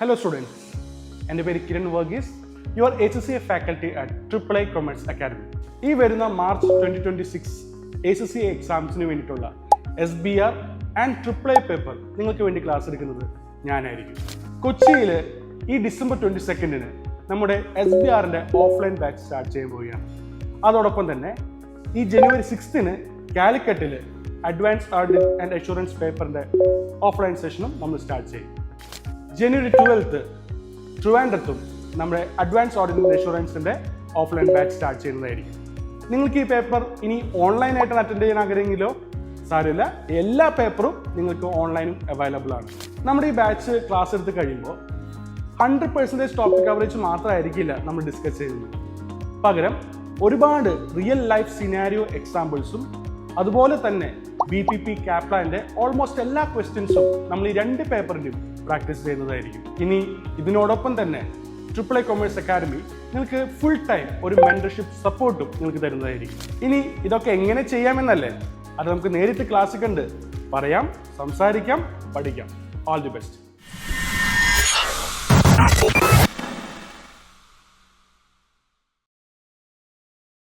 Hello students, എൻ്റെ പേര് Kiran Varghese, your HCA faculty at AAA commerce academy. ഈ വരുന്ന മാർച്ച് 2026 HCA എക്സാംസിന് വേണ്ടിയിട്ടുള്ള SBR ആൻഡ് AAA പേപ്പർ നിങ്ങൾക്ക് വേണ്ടി ക്ലാസ് എടുക്കുന്നത് ഞാനായിരിക്കും. കൊച്ചിയിൽ ഈ ഡിസംബർ 22 നമ്മുടെ SBRൻ്റെ ഓഫ്ലൈൻ ബാച്ച് സ്റ്റാർട്ട് ചെയ്യാൻ പോവുകയാണ്. അതോടൊപ്പം തന്നെ ഈ ജനുവരി 6 കാലിക്കറ്റിൽ അഡ്വാൻസ് ഓഡിറ്റ് ആൻഡ് അഷുറൻസ് പേപ്പറിൻ്റെ ഓഫ്ലൈൻ സെഷനും നമ്മൾ സ്റ്റാർട്ട് ചെയ്യും. ജനുവരി 12 ട്രിവാൻഡ്രത്തും നമ്മുടെ അഡ്വാൻസ് ഓഡിറ്റ് ആൻഡ് അഷുറൻസിൻ്റെ ഓഫ്ലൈൻ ബാച്ച് സ്റ്റാർട്ട് ചെയ്യുന്നതായിരിക്കും. നിങ്ങൾക്ക് ഈ പേപ്പർ ഇനി ഓൺലൈനായിട്ടാണ് അറ്റൻഡ് ചെയ്യാൻ ആഗ്രഹമെങ്കിലോ സാരമില്ല, എല്ലാ പേപ്പറും നിങ്ങൾക്ക് ഓൺലൈനും അവൈലബിൾ ആണ്. നമ്മുടെ ഈ ബാച്ച് ക്ലാസ് എടുത്ത് കഴിയുമ്പോൾ 100% ടോപ്പിക് കവറേജ് മാത്രമായിരിക്കില്ല നമ്മൾ ഡിസ്കസ് ചെയ്യുന്നത്. പകരം ഒരുപാട് റിയൽ ലൈഫ് സിനാരിയോ എക്സാമ്പിൾസും അതുപോലെ തന്നെ BPP കാപ്ലാൻ്റെ ഓൾമോസ്റ്റ് എല്ലാ ക്വസ്റ്റ്യൻസും നമ്മൾ ഈ 2 പേപ്പറിൻ്റെയും പ്രാക്ടീസ് ചെയ്യുന്നതായിരിക്കും. ഇനി ഇതിനോടൊപ്പം തന്നെ AAA കൊമേഴ്സ് അക്കാദമി നിങ്ങൾക്ക് ഫുൾ ടൈം ഒരു മെന്റർഷിപ്പ് സപ്പോർട്ടും നിങ്ങൾക്ക് തരുന്നതായിരിക്കും. ഇനി ഇതൊക്കെ എങ്ങനെ ചെയ്യാമെന്നല്ലേ, അത് നമുക്ക് നേരിട്ട് ക്ലാസ്സിൽ കണ്ട് പറയാം, സംസാരിക്കാം, പഠിക്കാം. All the best.